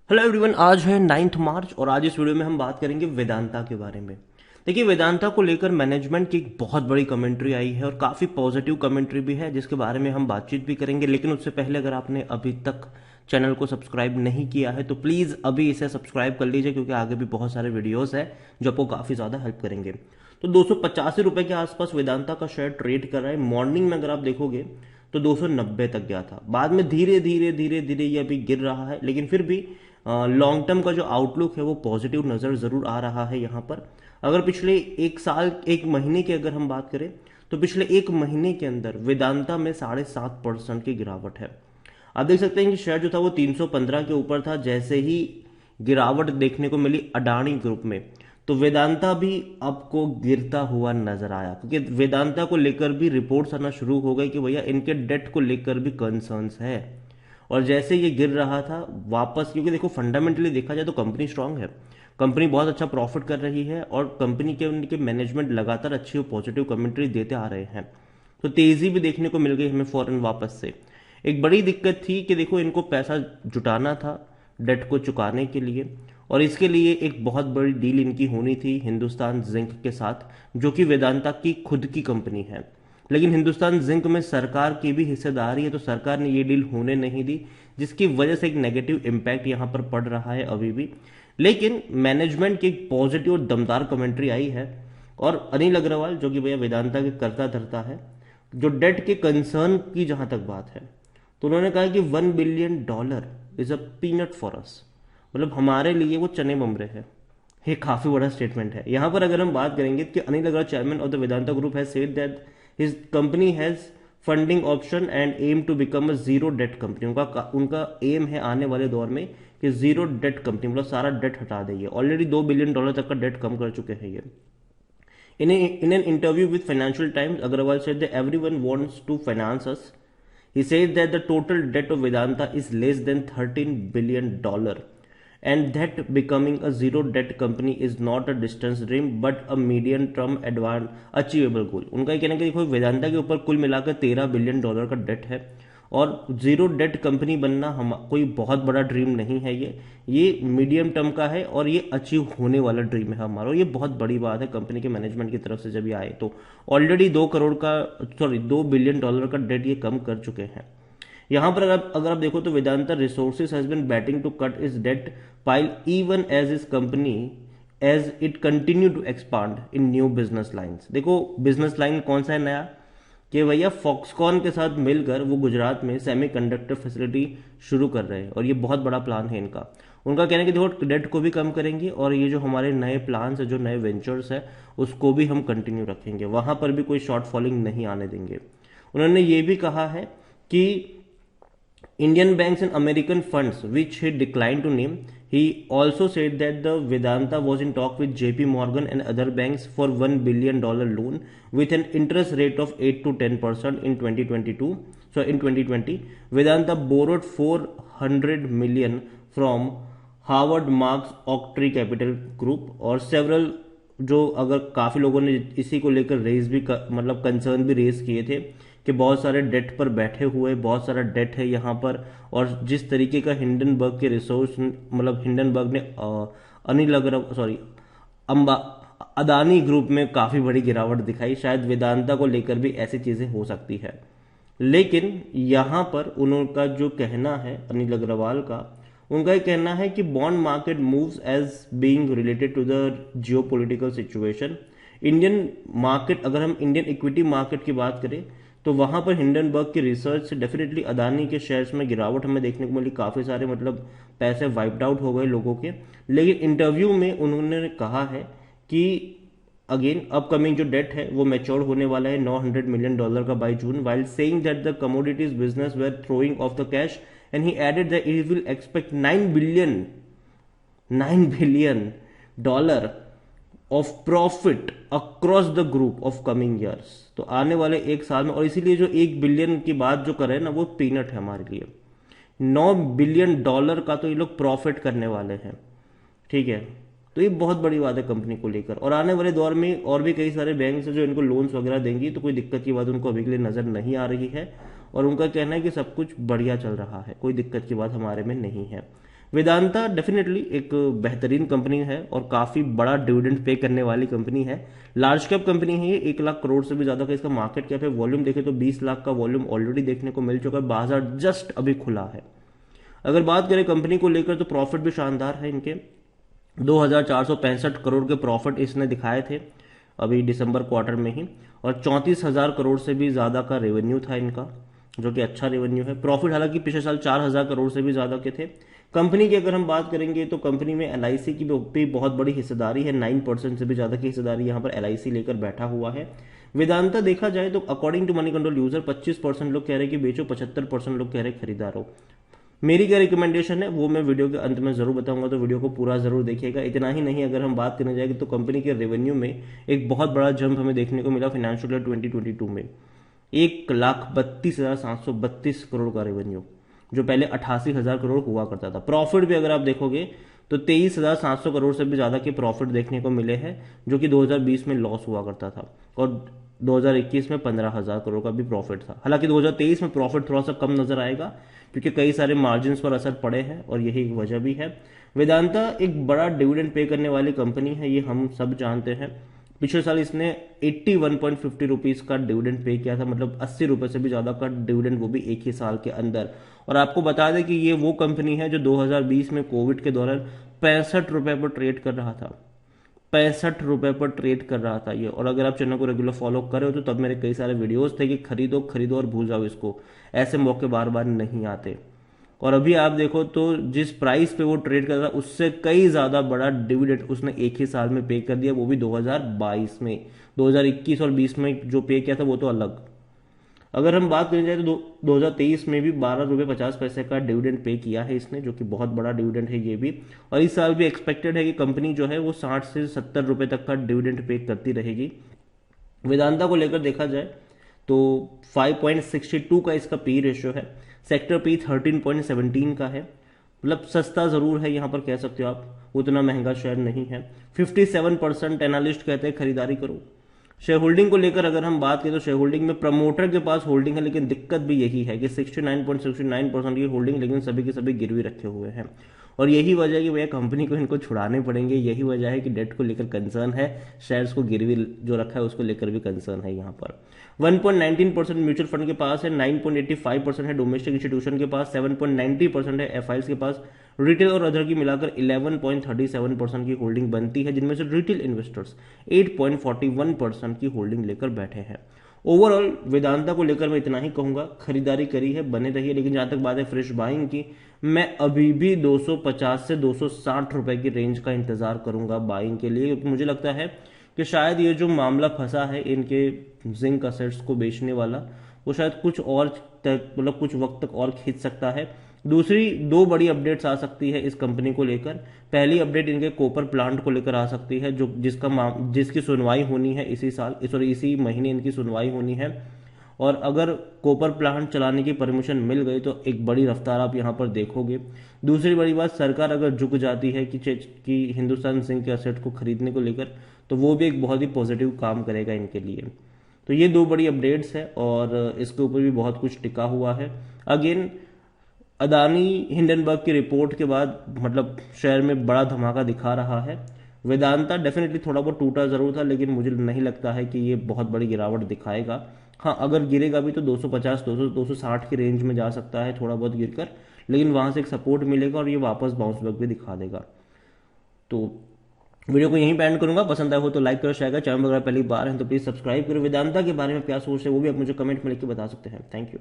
Hello everyone, आज है 9 मार्च और आज इस वीडियो में हम बात करेंगे वेदांता के बारे में। देखिए, वेदांता को लेकर मैनेजमेंट की एक बहुत बड़ी कमेंट्री आई है और काफ़ी पॉजिटिव कमेंट्री भी है जिसके बारे में हम बातचीत भी करेंगे। लेकिन उससे पहले अगर आपने अभी तक चैनल को सब्सक्राइब नहीं किया है तो प्लीज़ अभी इसे सब्सक्राइब कर लीजिए, क्योंकि आगे भी बहुत सारे वीडियोज़ हैं जो आपको काफ़ी ज़्यादा हेल्प करेंगे। तो 285 रुपये के आसपास वेदांता का शेयर ट्रेड कर रहा है। मॉर्निंग में अगर आप देखोगे तो 290 तक गया था। बाद में धीरे धीरे धीरे धीरे ये अभी गिर रहा है, लेकिन फिर भी लॉन्ग टर्म का जो आउटलुक है वो पॉजिटिव नज़र ज़रूर आ रहा है यहाँ पर। अगर पिछले एक साल एक महीने की अगर हम बात करें तो पिछले एक महीने के अंदर वेदांता में 7.5% की गिरावट है। आप देख सकते हैं कि शेयर जो था वो 315 के ऊपर था। जैसे ही गिरावट देखने को मिली अडानी ग्रुप में, तो वेदांता भी आपको गिरता हुआ नजर आया, क्योंकि वेदांता को लेकर भी रिपोर्ट्स आना शुरू हो गई कि भैया इनके डेट को लेकर भी कंसर्न्स है। और जैसे ये गिर रहा था वापस, क्योंकि देखो फंडामेंटली देखा जाए तो कंपनी स्ट्रांग है, कंपनी बहुत अच्छा प्रॉफिट कर रही है और कंपनी के उनके मैनेजमेंट लगातार अच्छी और पॉजिटिव कमेंट्री देते आ रहे हैं। तो तेजी भी देखने को मिल गई हमें फौरन वापस से। एक बड़ी दिक्कत थी कि देखो इनको पैसा जुटाना था डेट को चुकाने के लिए, और इसके लिए एक बहुत बड़ी डील इनकी होनी थी हिंदुस्तान जिंक के साथ, जो कि वेदांता की खुद की कंपनी है। लेकिन हिंदुस्तान जिंक में सरकार की भी हिस्सेदारी है, तो सरकार ने ये डील होने नहीं दी, जिसकी वजह से एक नेगेटिव इम्पैक्ट यहाँ पर पड़ रहा है अभी भी। लेकिन मैनेजमेंट की एक पॉजिटिव और दमदार कमेंट्री आई है। और अनिल अग्रवाल जो कि भैया वेदांता के करता धरता है, जो डेट के कंसर्न की जहां तक बात है, तो उन्होंने कहा कि $1 billion is a peanut for us, मतलब हमारे लिए वो चने ममरे है। ये काफी बड़ा स्टेटमेंट है। यहां पर अगर हम बात करेंगे कि Anil Agrawal chairman of the Vedanta group has said that his company has funding option and aim to become a zero debt company. उनका एम है आने वाले दौर में कि जीरो डेट कंपनी, मतलब सारा डेट हटा देंगे। ऑलरेडी $2 बिलियन तक का डेट कम कर चुके हैं ये। In an interview with Financial Times, Agarwal said that everyone wants to finance us. He said that the total debt of Vedanta is less than $13 billion, and that becoming a zero debt company is not a distant dream but a medium term achievable goal. उनका ये कहना है कि देखो वेदांता के ऊपर कुल मिलाकर $13 बिलियन का डेट है, और जीरो डेट कंपनी बनना हम कोई बहुत बड़ा ड्रीम नहीं है। ये मीडियम टर्म का है और ये अचीव होने वाला ड्रीम है हमारा। और ये बहुत बड़ी बात है कंपनी के मैनेजमेंट की तरफ से जब ये आए, तो ऑलरेडी 2 बिलियन डॉलर का डेट ये कम कर चुके हैं। यहां पर अगर आप देखो तो Vedanta resources has been battling to cut its debt pile even as its company as it continue to expand in new business lines. देखो बिजनेस लाइन कौन सा है नया, कि भैया फॉक्सकॉन के साथ मिलकर वो गुजरात में सेमीकंडक्टर फैसिलिटी शुरू कर रहे हैं, और ये बहुत बड़ा प्लान है इनका। उनका कहना है कि देखो डेट को भी कम करेंगे और ये जो हमारे नए प्लान्स है, जो नए वेंचर्स है, उसको भी हम कंटिन्यू रखेंगे, वहां पर भी कोई शॉर्ट फॉलिंग नहीं आने देंगे। उन्होंने ये भी कहा है कि Indian banks and American funds, which he declined to name. He also said that the Vedanta was in talk with JP Morgan and other banks for $1 billion loan with an interest rate of 8 to 10% in 2022. So in 2020, Vedanta borrowed 400 million from Howard Marks Oaktree Capital Group और several, जो अगर काफ़ी लोगों ने इसी को लेकर raise भी मतलब कंसर्न भी रेज किए थे कि बहुत सारे डेट पर बैठे हुए, बहुत सारा डेट है यहाँ पर। और जिस तरीके का हिंडनबर्ग के रिसोर्स, मतलब हिंडनबर्ग ने अनिल अग्रवाल सॉरी अंबा अदानी ग्रुप में काफ़ी बड़ी गिरावट दिखाई, शायद वेदांता को लेकर भी ऐसी चीज़ें हो सकती है। लेकिन यहाँ पर उनका जो कहना है अनिल अग्रवाल का, उनका ये कहना है कि bond market moves as being related to the geopolitical situation. Indian market, अगर हम इंडियन इक्विटी मार्केट की बात करें तो वहां पर हिंडनबर्ग की रिसर्च से डेफिनेटली अदानी के शेयर्स में गिरावट हमें देखने को मिली, काफ़ी सारे मतलब पैसे वाइप्ड आउट हो गए लोगों के। लेकिन इंटरव्यू में उन्होंने कहा है कि अगेन अपकमिंग जो डेट है वो मैच्योर होने वाला है $900 million का by June, while saying that the commodities business were throwing off the cash and he added that he will expect $9 billion of profit across the group of coming years, तो आने वाले एक साल में। और इसीलिए जो 1 बिलियन की बात जो कर रहे हैं ना, वो पीनट है हमारे लिए। $9 बिलियन का तो ये लोग प्रॉफिट करने वाले हैं, ठीक है। तो ये बहुत बड़ी बात है कंपनी को लेकर। और आने वाले दौर में और भी कई सारे बैंक हैं जो इनको लोन्स वगैरह देंगी, तो कोई दिक्कत की बात उनको अभी के लिए नजर नहीं आ रही है। और उनका कहना है कि सब कुछ बढ़िया चल रहा है, कोई दिक्कत की बात हमारे में नहीं है। वेदांता डेफिनेटली एक बेहतरीन कंपनी है और काफ़ी बड़ा डिविडेंड पे करने वाली कंपनी है। लार्ज कैप कंपनी है ये, 1 लाख करोड़ से भी ज़्यादा का इसका मार्केट कैप है। वॉल्यूम देखें तो 20 लाख का वॉल्यूम ऑलरेडी देखने को मिल चुका है, बाजार जस्ट अभी खुला है। अगर बात करें कंपनी को लेकर तो प्रॉफिट भी शानदार है इनके, 2,465 करोड़ के प्रॉफिट इसने दिखाए थे अभी दिसंबर क्वार्टर में ही, और 34,000 करोड़ से भी ज़्यादा का रेवेन्यू था इनका, जो कि अच्छा रेवेन्यू है। प्रॉफिट हालांकि पिछले साल 4,000 करोड़ से भी ज़्यादा के थे। कंपनी की अगर हम बात करेंगे तो कंपनी में LIC की भी बहुत बड़ी हिस्सेदारी है, 9% से भी ज़्यादा की हिस्सेदारी यहाँ पर LIC लेकर बैठा हुआ है। वेदांता देखा जाए तो according to Moneycontrol user 25% लोग कह रहे हैं कि बेचो, 75% लोग कह रहे हैं खरीदारो। मेरी क्या रिकमेंडेशन है वो मैं वीडियो के अंत में जरूर बताऊंगा, तो वीडियो को पूरा जरूर देखिएगा। इतना ही नहीं, अगर हम बात करने जाएंगे तो कंपनी के रेवेन्यू में एक बहुत बड़ा जंप हमें देखने को मिला फिनेंशियल ईयर 2022 में, 1,32,732 करोड़ का रेवेन्यू, जो पहले 88,000 करोड़ हुआ करता था। प्रॉफिट भी अगर आप देखोगे तो 23,700 करोड़ से भी ज्यादा के प्रॉफिट देखने को मिले हैं, जो कि 2020 में लॉस हुआ करता था, और 2021 में 15,000 करोड़ का भी प्रॉफिट था। हालांकि 2023 में प्रॉफिट थोड़ा सा कम नजर आएगा क्योंकि कई सारे मार्जिन पर असर पड़े हैं, और यही एक वजह भी है। वेदांता एक बड़ा डिविडेंड पे करने वाली कंपनी है, ये हम सब जानते हैं। पिछले साल इसने 81.50 रुपीज का डिविडेंड पे किया था, मतलब 80 रुपए से भी ज्यादा का डिविडेंड, वो भी एक ही साल के अंदर। और आपको बता दें कि ये वो कंपनी है जो 2020 में कोविड के दौरान 65 रुपए पर ट्रेड कर रहा था, 65 रुपए पर ट्रेड कर रहा था ये। और अगर आप चैनल को रेगुलर फॉलो कर रहे हो तो तब मेरे कई सारे वीडियोस थे कि खरीदो खरीदो और भूल जाओ इसको, ऐसे मौके बार बार नहीं आते। और अभी आप देखो तो जिस प्राइस पे वो ट्रेड कर रहा था उससे कई ज्यादा बड़ा डिविडेंड उसने एक ही साल में पे कर दिया, वो भी 2022 में। 2021 और 20 में जो पे किया था वो तो अलग। अगर हम बात करें जाए तो 2023 में भी 12 रुपये 50 पैसे का डिविडेंड पे किया है इसने, जो कि बहुत बड़ा डिविडेंड है ये भी। और इस साल भी एक्सपेक्टेड है कि कंपनी जो है वो 60 से 70 रुपए तक का डिविडेंड पे करती रहेगी। वेदांता को लेकर देखा जाए तो 5.62 का इसका पी रेशियो है, सेक्टर पी 13.17 का है, मतलब सस्ता जरूर है यहाँ पर कह सकते हो आप, उतना महंगा शेयर नहीं है। 57% एनालिस्ट कहते हैं खरीदारी करो। शेयर होल्डिंग को लेकर अगर हम बात करें तो शेयर होल्डिंग में प्रमोटर के पास होल्डिंग है, लेकिन दिक्कत भी यही है कि 69.69% की होल्डिंग, लेकिन सभी के सभी गिरवी रखे हुए हैं। और यही वजह है कि भैया कंपनी को इनको छुड़ाने पड़ेंगे, यही वजह है कि डेट को लेकर कंसर्न है, शेयर्स को गिरवी जो रखा है उसको लेकर भी कंसर्न है यहाँ पर। 1.19% म्यूचुअल फंड के पास है, 9.85% है डोमेस्टिक इंस्टीट्यूशन के पास, 7.90% है एफआईएस के पास, रिटेल और अदर की मिलाकर 11.37% की होल्डिंग बनती है, जिनमें से रिटेल इन्वेस्टर्स 8.41% की होल्डिंग लेकर बैठे हैं। ओवरऑल वेदांता को लेकर मैं इतना ही कहूंगा, खरीदारी करी है, बने रहिए। लेकिन जहां तक बात है फ्रेश बाइंग की, मैं अभी भी 250 से 260 रुपए की रेंज का इंतजार करूंगा बाइंग के लिए, क्योंकि मुझे लगता है कि शायद ये जो मामला फंसा है इनके जिंक असेट्स को बेचने वाला, वो शायद कुछ और तक, मतलब कुछ वक्त तक और खींच सकता है। दूसरी दो बड़ी अपडेट्स आ सकती है इस कंपनी को लेकर। पहली अपडेट इनके कॉपर प्लांट को लेकर आ सकती है, जो जिसकी सुनवाई होनी है इसी साल, सॉरी इसी महीने इनकी सुनवाई होनी है। और अगर कॉपर प्लांट चलाने की परमिशन मिल गई तो एक बड़ी रफ्तार आप यहाँ पर देखोगे। दूसरी बड़ी बात, सरकार अगर झुक जाती है कि हिंदुस्तान जिंक के असेट को खरीदने को लेकर, तो वो भी एक बहुत ही पॉजिटिव काम करेगा इनके लिए। तो ये दो बड़ी अपडेट्स है और इसके ऊपर भी बहुत कुछ टिका हुआ है। अगेन अदानी हिंडनबर्ग की रिपोर्ट के बाद मतलब शेयर में बड़ा धमाका दिखा रहा है। वेदांता डेफिनेटली थोड़ा बहुत टूटा जरूर था, लेकिन मुझे नहीं लगता है कि ये बहुत बड़ी गिरावट दिखाएगा। हाँ, अगर गिरेगा भी तो 250 260 की रेंज में जा सकता है थोड़ा बहुत गिरकर, लेकिन वहां से एक सपोर्ट मिलेगा और ये वापस बाउंस बैक भी दिखा देगा। तो वीडियो को यहीं पे एंड करूंगा। पसंद आया हो तो लाइक करो, शेयर करो, चैनल वगैरह पहली बार है तो प्लीज सब्सक्राइब करो। वेदांता के बारे में क्या सोच है वो भी आप मुझे कमेंट में लिख के बता सकते हैं। Thank you.